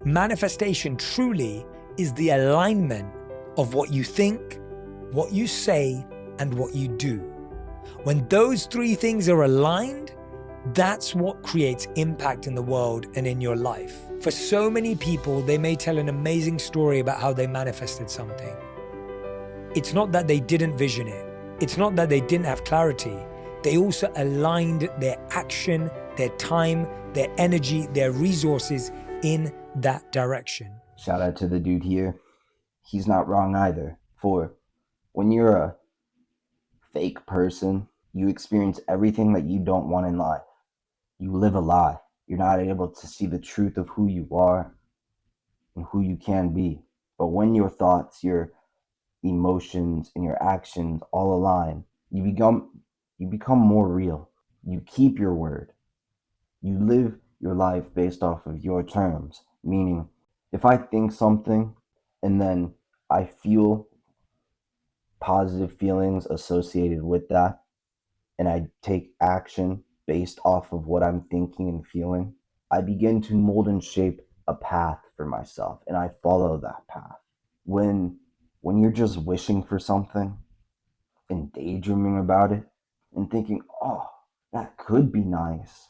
Manifestation truly is the alignment of what you think, what you say, and what you do. When those three things are aligned, that's what creates impact in the world and in your life. For so many people, they may tell an amazing story about how they manifested something. It's not that they didn't vision it. It's not that they didn't have clarity. They also aligned their action, their time, their energy, their resources in that direction. Shout out to the dude here. He's not wrong either. For when you're a fake person, you experience everything that you don't want in life. You live a lie. You're not able to see the truth of who you are and who you can be. But when your thoughts, your emotions, and your actions all align, you become more real. You keep your word. You live your life based off of your terms. Meaning, if I think something and then I feel positive feelings associated with that, and I take action based off of what I'm thinking and feeling, I begin to mold and shape a path for myself, and I follow that path. When you're just wishing for something and daydreaming about it and thinking, oh, that could be nice,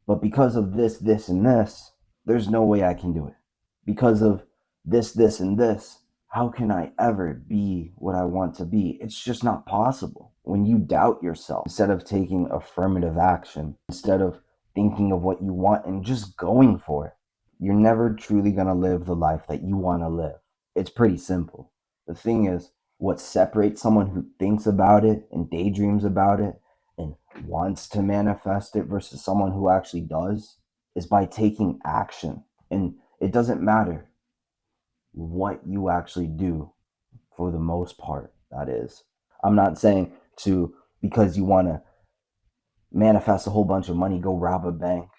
but because of this, this, and this, there's no way I can do it. Because of this, and this, how can I ever be what I want to be? It's just not possible. When you doubt yourself, instead of taking affirmative action, instead of thinking of what you want and just going for it, you're never truly going to live the life that you want to live. It's pretty simple. The thing is, what separates someone who thinks about it and daydreams about it and wants to manifest it versus someone who actually does is by taking action. And it doesn't matter what you actually do, for the most part, that is. I'm not saying to, because you want to manifest a whole bunch of money, go rob a bank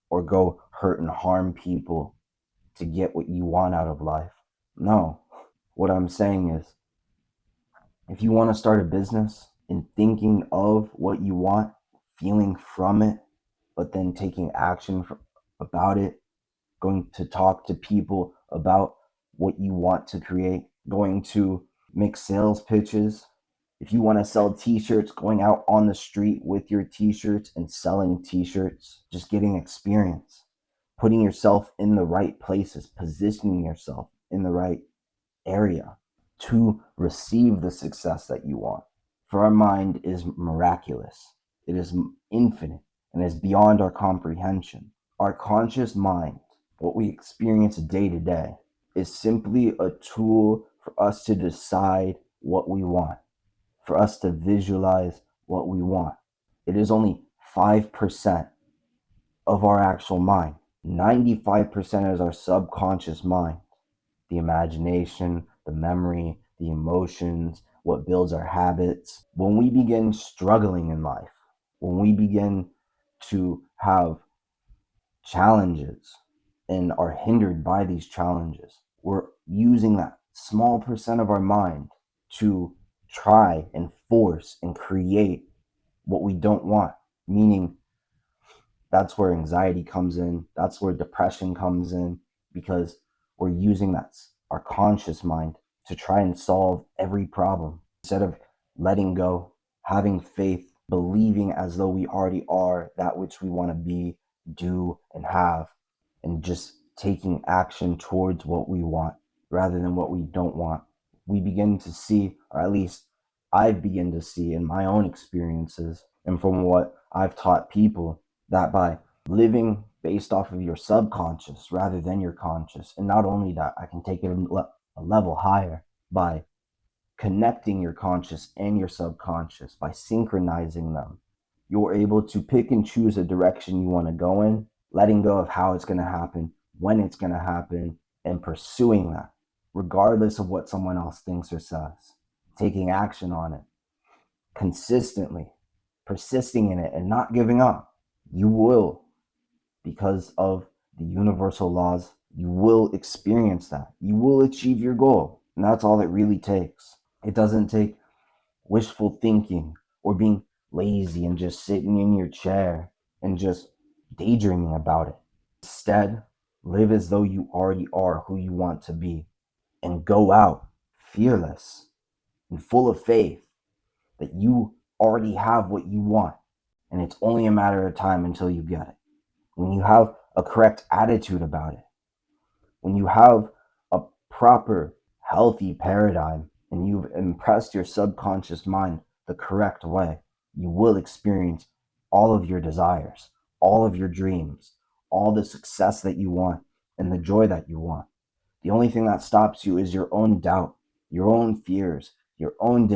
or go hurt and harm people to get what you want out of life. No. What I'm saying is, if you want to start a business and thinking of what you want, feeling from it, but then taking action about it, going to talk to people about what you want to create, going to make sales pitches. If you want to sell t-shirts, going out on the street with your t-shirts and selling t-shirts, just getting experience, putting yourself in the right places, positioning yourself in the right area to receive the success that you want. For our mind is miraculous. It is infinite and is beyond our comprehension. Our conscious mind, what we experience day to day, is simply a tool for us to decide what we want, for us to visualize what we want. It is only 5% of our actual mind. 95% is our subconscious mind, the imagination, the memory, the emotions, what builds our habits. When we begin struggling in life, when we begin to have challenges and are hindered by these challenges, we're using that small percent of our mind to try and force and create what we don't want. Meaning, that's where anxiety comes in, that's where depression comes in, because we're using our conscious mind to try and solve every problem instead of letting go, having faith, believing as though we already are that which we want to be, do, and have, and just taking action towards what we want rather than what we don't want. We begin to see, or at least I've begun to see in my own experiences and from what I've taught people, that by living based off of your subconscious rather than your conscious, and not only that, I can take it a level higher by connecting your conscious and your subconscious, by synchronizing them, you're able to pick and choose a direction you want to go in, letting go of how it's going to happen, when it's going to happen, and pursuing that, regardless of what someone else thinks or says. Taking action on it consistently, persisting in it, and not giving up. You will, because of the universal laws, you will experience that. You will achieve your goal. And that's all it really takes. It doesn't take wishful thinking or being lazy and just sitting in your chair and just daydreaming about it. Instead, Live as though you already are who you want to be, and go out fearless and full of faith that you already have what you want, and it's only a matter of time until you get it. When you have a correct attitude about it, when you have a proper, healthy paradigm, and you've impressed your subconscious mind the correct way, you will experience all of your desires, all of your dreams, all the success that you want, and the joy that you want. The only thing that stops you is your own doubt, your own fears, your own